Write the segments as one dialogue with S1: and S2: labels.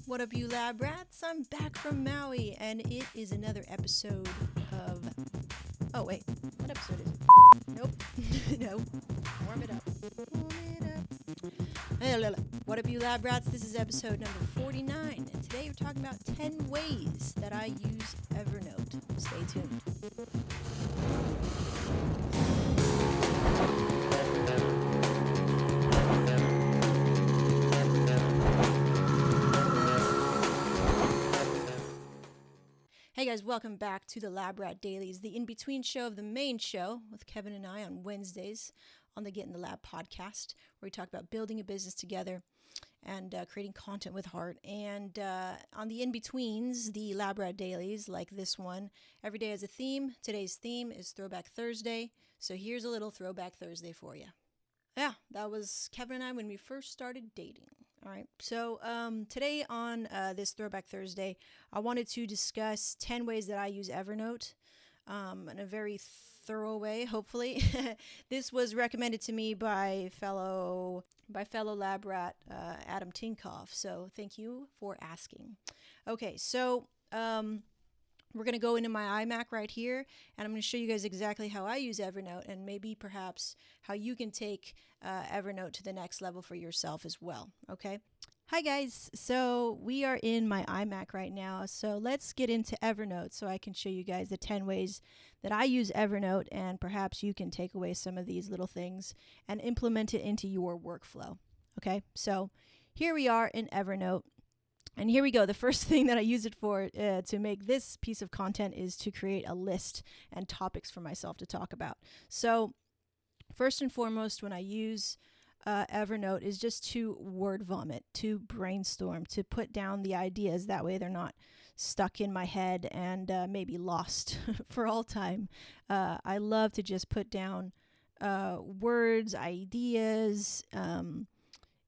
S1: What up, you lab rats? I'm back from Maui, and it is another episode of... Oh, wait. What episode is it? Nope. No. Warm it up. What up, you lab rats? This is episode number 49, and today we're talking about 10 ways that I use Evernote. Stay tuned. Hey guys, welcome back to the Lab Rat Dailies, the in-between show of the main show with Kevin and I on Wednesdays on the Get in the Lab podcast, where we talk about building a business together and creating content with heart. And on the in-betweens, the Lab Rat Dailies, like this one, every day has a theme. Today's theme is Throwback Thursday, so here's a little Throwback Thursday for you. Yeah, that was Kevin and I when we first started dating. All right, so today on this Throwback Thursday, I wanted to discuss 10 ways that I use Evernote in a very thorough way, hopefully. This was recommended to me by fellow lab rat Adam Tinkoff, so thank you for asking. Okay, so we're going to go into my iMac right here, and I'm going to show you guys exactly how I use Evernote and maybe perhaps how you can take Evernote to the next level for yourself as well, okay? Hi guys, so we are in my iMac right now, so let's get into Evernote so I can show you guys the 10 ways that I use Evernote, and perhaps you can take away some of these little things and implement it into your workflow, okay? So here we are in Evernote. And here we go. The first thing that I use it for to make this piece of content is to create a list and topics for myself to talk about. So first and foremost, when I use Evernote is just to word vomit, to brainstorm, to put down the ideas. That way they're not stuck in my head and maybe lost for all time. I love to just put down words, ideas,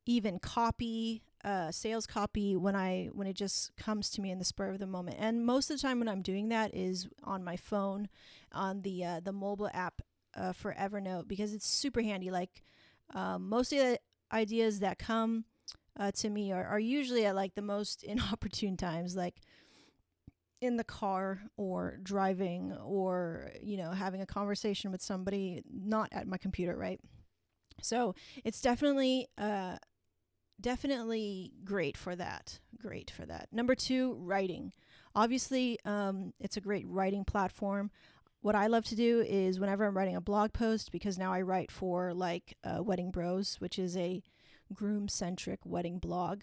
S1: even copy, sales copy when it just comes to me in the spur of the moment. And most of the time when I'm doing that is on my phone, on the mobile app for Evernote, because it's super handy. Like most of the ideas that come to me are usually at like the most inopportune times, like in the car or driving or, having a conversation with somebody, not at my computer, right? So it's definitely great for that. Number 2, writing. Obviously, it's a great writing platform. What I love to do is whenever I'm writing a blog post, because now I write for Wedding Bros, which is a groom-centric wedding blog.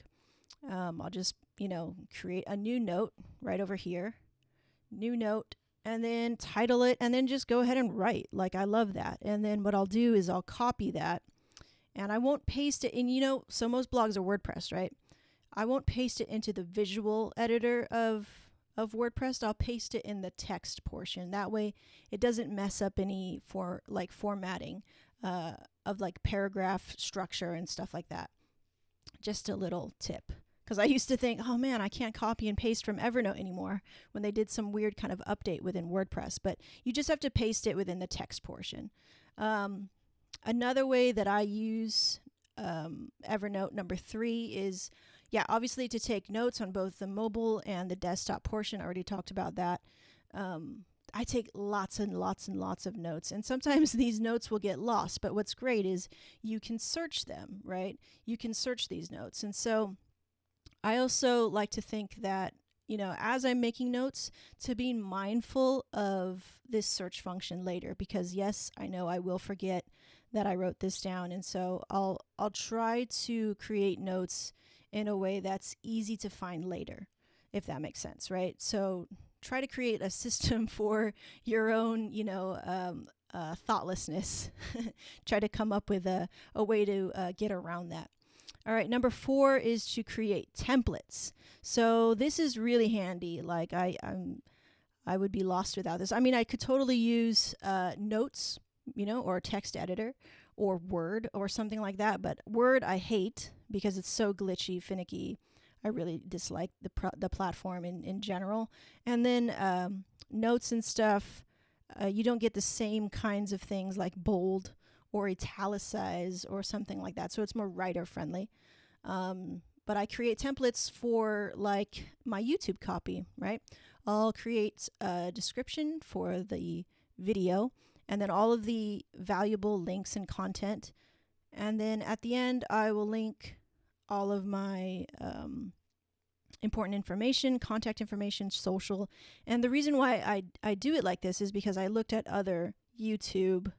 S1: I'll just, create a new note right over here, new note, and then title it, and then just go ahead and write. Like, I love that. And then what I'll do is I'll copy that, and I won't paste it in, so most blogs are WordPress, right? I won't paste it into the visual editor of WordPress. I'll paste it in the text portion. That way it doesn't mess up any formatting of paragraph structure and stuff like that. Just a little tip. Because I used to think, oh man, I can't copy and paste from Evernote anymore when they did some weird kind of update within WordPress. But you just have to paste it within the text portion. Another way that I use Evernote, number 3, is, obviously to take notes on both the mobile and the desktop portion. I already talked about that. I take lots and lots and lots of notes, and sometimes these notes will get lost, but what's great is you can search them, right? You can search these notes. And so I also like to think that, as I'm making notes, to be mindful of this search function later, because yes, I know I will forget that I wrote this down. And so I'll try to create notes in a way that's easy to find later, if that makes sense, right? So try to create a system for your own, thoughtlessness. Try to come up with a way to get around that. All right, number 4 is to create templates. So this is really handy. Like I would be lost without this. I mean, I could totally use Notes, or a text editor, or Word, or something like that. But Word I hate because it's so glitchy, finicky. I really dislike the platform in general. And then Notes and stuff, you don't get the same kinds of things like bold or italicize or something like that. So it's more writer friendly. but I create templates for like my YouTube copy, right? I'll create a description for the video and then all of the valuable links and content. And then at the end, I will link all of my important information, contact information, social. And the reason why I do it like this is because I looked at other YouTube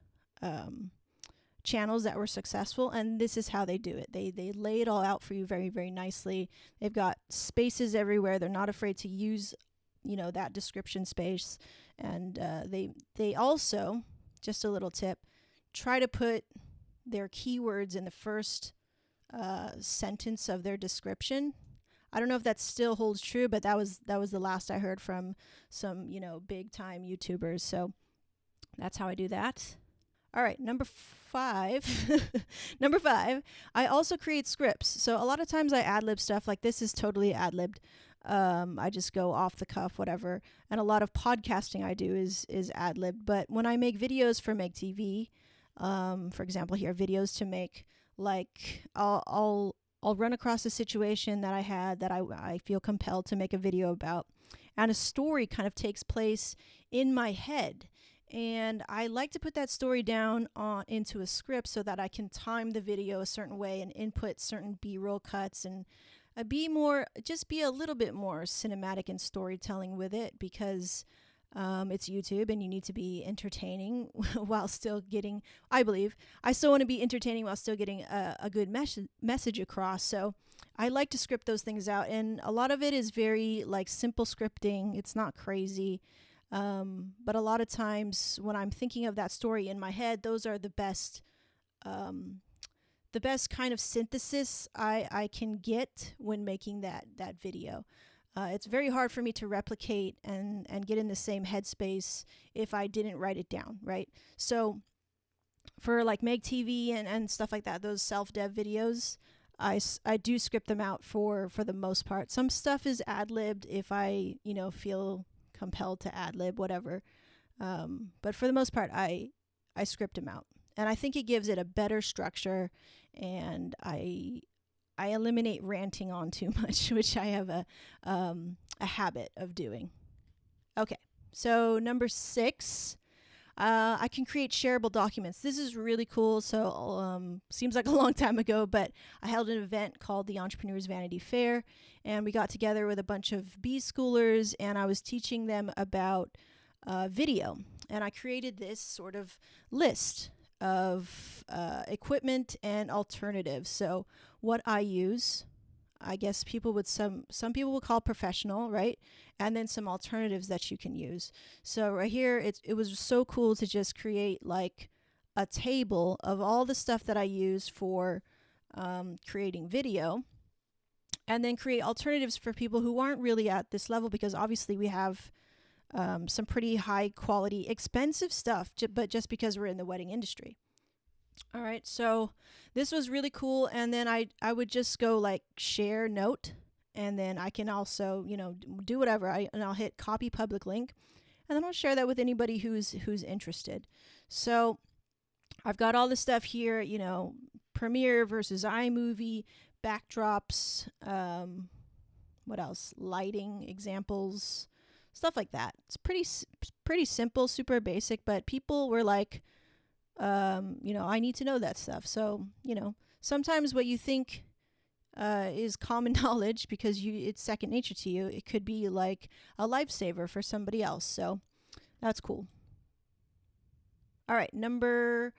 S1: channels that were successful, and this is how they do it. They lay it all out for you very, very nicely. They've got spaces everywhere. They're not afraid to use, that description space. And they also, just a little tip, try to put their keywords in the first sentence of their description. I don't know if that still holds true, but that was the last I heard from some, big time YouTubers. So that's how I do that. All right, number 5. Number 5, I also create scripts. So a lot of times I ad-lib stuff. Like this is totally ad-libbed. I just go off the cuff, whatever. And a lot of podcasting I do is ad-libbed. But when I make videos for Make TV, for example, here, videos to make, like I'll run across a situation that I had that I feel compelled to make a video about. And a story kind of takes place in my head. And I like to put that story down into a script so that I can time the video a certain way and input certain B-roll cuts and be a little bit more cinematic and storytelling with it, because it's YouTube and you need to be entertaining while still getting, I still want to be entertaining while still getting a good message across. So I like to script those things out, and a lot of it is very like simple scripting. It's not crazy. But a lot of times when I'm thinking of that story in my head, those are the best kind of synthesis I can get when making that video. It's very hard for me to replicate and get in the same headspace if I didn't write it down, right? So for like Make TV and stuff like that, those self-dev videos, I do script them out for the most part. Some stuff is ad-libbed if I, feel compelled to ad-lib, whatever. But for the most part, I script them out. And I think it gives it a better structure, and I eliminate ranting on too much, which I have a habit of doing. Okay, so number 6, I can create shareable documents. This is really cool. So seems like a long time ago, but I held an event called the Entrepreneur's Vanity Fair, and we got together with a bunch of B schoolers, and I was teaching them about video. And I created this sort of list of equipment and alternatives. So what I use, I guess some people would call professional, right? And then some alternatives that you can use. So right here, it was so cool to just create like a table of all the stuff that I use for creating video, and then create alternatives for people who aren't really at this level, because obviously we have some pretty high quality, expensive stuff, but just because we're in the wedding industry. All right, so this was really cool. And then I would just go like share note, and then I can also, do whatever. And I'll hit copy public link, and then I'll share that with anybody who's interested. So I've got all this stuff here, Premiere versus iMovie, backdrops, what else? Lighting examples, stuff like that. It's pretty simple, super basic, but people were like, I need to know that stuff. So, sometimes what you think is common knowledge, because it's second nature to you, it could be like a lifesaver for somebody else. So that's cool. All right, number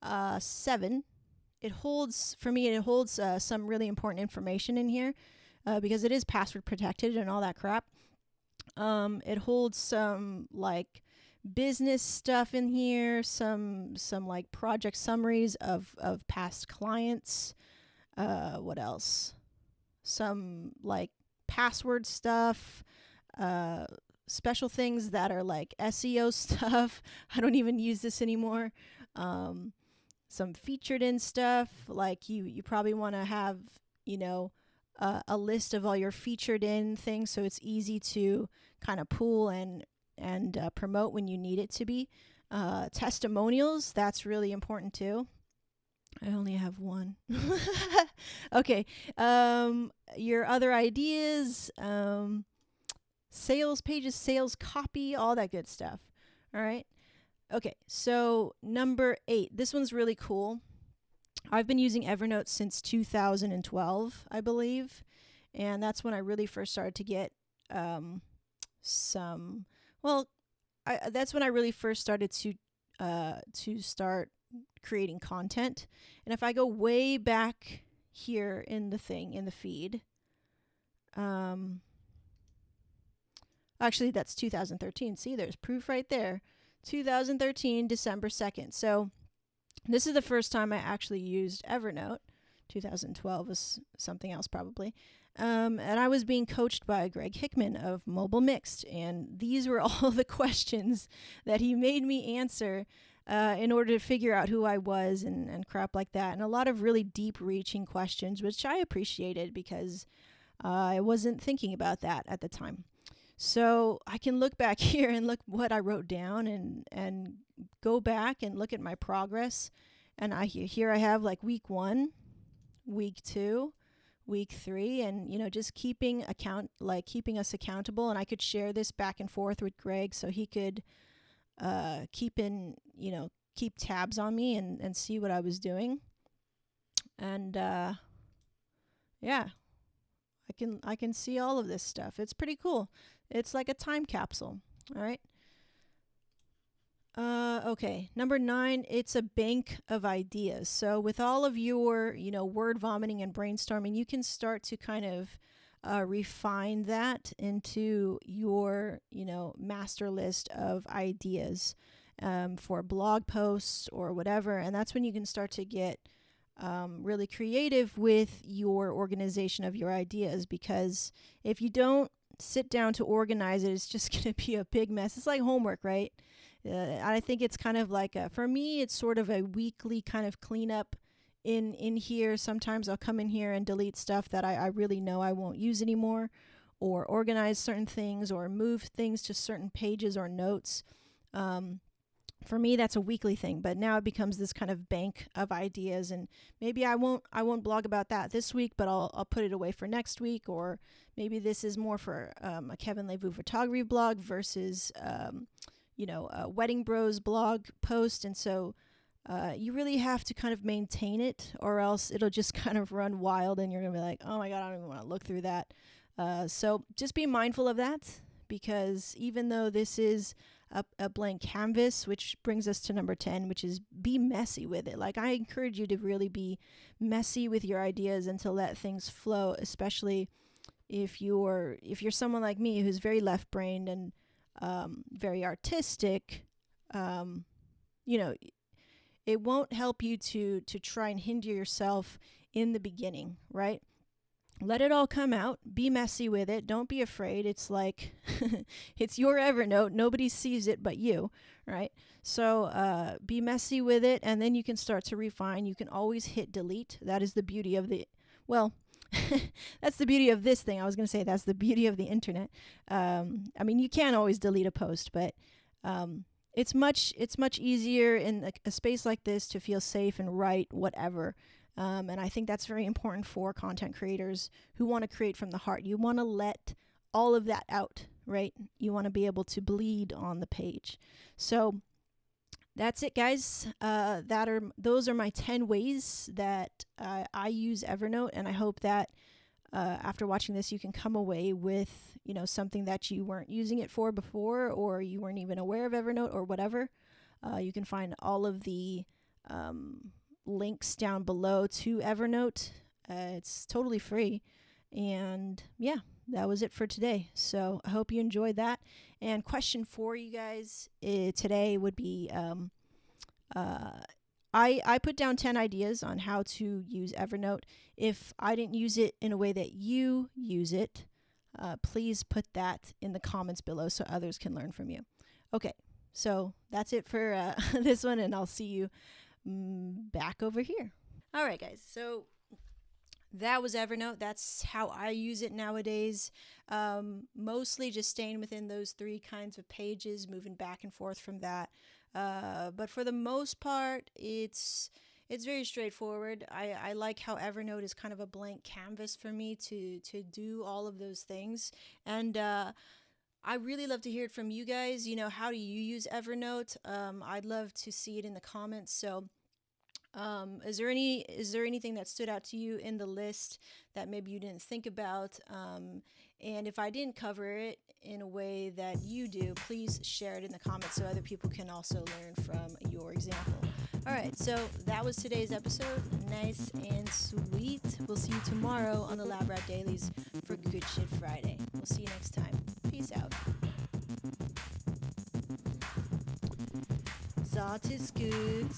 S1: 7. It holds some really important information in here, because it is password protected and all that crap. It holds some like business stuff in here, some like project summaries of past clients. What else? Some like password stuff, special things that are like SEO stuff. I don't even use this anymore. Some featured in stuff, like you probably want to have, a list of all your featured in things, so it's easy to kind of pull and promote when you need it to be. Testimonials, that's really important too. I only have one. Okay. Your other ideas, sales pages, sales copy, all that good stuff. All right. Okay. So number 8. This one's really cool. I've been using Evernote since 2012, I believe. And that's when I really first started to get some, well, that's when I really first started to start creating content. And if I go way back here in the thing, in the feed, actually that's 2013. See, there's proof right there. 2013, December 2nd. So this is the first time I actually used Evernote. 2012 was something else probably. And I was being coached by Greg Hickman of Mobile Mixed. And these were all the questions that he made me answer in order to figure out who I was and crap like that. And a lot of really deep-reaching questions, which I appreciated because I wasn't thinking about that at the time. So I can look back here and look what I wrote down and go back and look at my progress. And here I have like week 1, week 2, week 3, and just keeping us accountable. And I could share this back and forth with Greg so he could keep tabs on me and see what I was doing. And yeah, I can see all of this stuff. It's pretty cool. It's like a time capsule. All right. Okay. Number 9, it's a bank of ideas. So with all of your, word vomiting and brainstorming, you can start to kind of refine that into your, master list of ideas for blog posts or whatever. And that's when you can start to get really creative with your organization of your ideas, because if you don't sit down to organize it, it's just going to be a big mess. It's like homework, right? I think it's kind of like, for me, it's sort of a weekly kind of cleanup in here. Sometimes I'll come in here and delete stuff that I really know I won't use anymore, or organize certain things, or move things to certain pages or notes. For me, that's a weekly thing, but now it becomes this kind of bank of ideas, and maybe I won't blog about that this week, but I'll put it away for next week, or maybe this is more for a Kevin Levu photography blog versus a Wedding Bros blog post, and so you really have to kind of maintain it, or else it'll just kind of run wild, and you're gonna be like, oh my god, I don't even want to look through that. So just be mindful of that, because even though this is a blank canvas, which brings us to number 10, which is be messy with it. Like, I encourage you to really be messy with your ideas and to let things flow, especially if you're someone like me who's very left-brained and very artistic. It won't help you to try and hinder yourself in the beginning, right? Let it all come out. Be messy with it. Don't be afraid. It's like, it's your Evernote. Nobody sees it but you, right? So be messy with it, and then you can start to refine. You can always hit delete. That is the beauty of that's the beauty of this thing. I was going to say that's the beauty of the internet. You can always delete a post, but it's much easier in a space like this to feel safe and write whatever. And I think that's very important for content creators who want to create from the heart. You want to let all of that out, right? You want to be able to bleed on the page. So that's it, guys. Those are my 10 ways that I use Evernote, and I hope that after watching this, you can come away with something that you weren't using it for before, or you weren't even aware of Evernote, or whatever. You can find all of the links down below to Evernote. It's totally free. And yeah, that was it for today. So I hope you enjoyed that. And question for you guys today would be, I put down 10 ideas on how to use Evernote. If I didn't use it in a way that you use it, please put that in the comments below so others can learn from you. Okay, so that's it for this one, and I'll see you back over here. All right, guys, so that was Evernote. That's how I use it nowadays. Mostly just staying within those 3 kinds of pages, moving back and forth from that. But for the most part, it's It's very straightforward. I like how Evernote is kind of a blank canvas for me to do all of those things. And I really love to hear it from you guys. How do you use Evernote? I'd love to see it in the comments. So, is there anything that stood out to you in the list that maybe you didn't think about? And if I didn't cover it in a way that you do, please share it in the comments so other people can also learn from your example. All right, so that was today's episode. Nice and sweet. We'll see you tomorrow on the Lab Rat Dailies for Good Shit Friday. We'll see you next time. Peace out. Zat is good.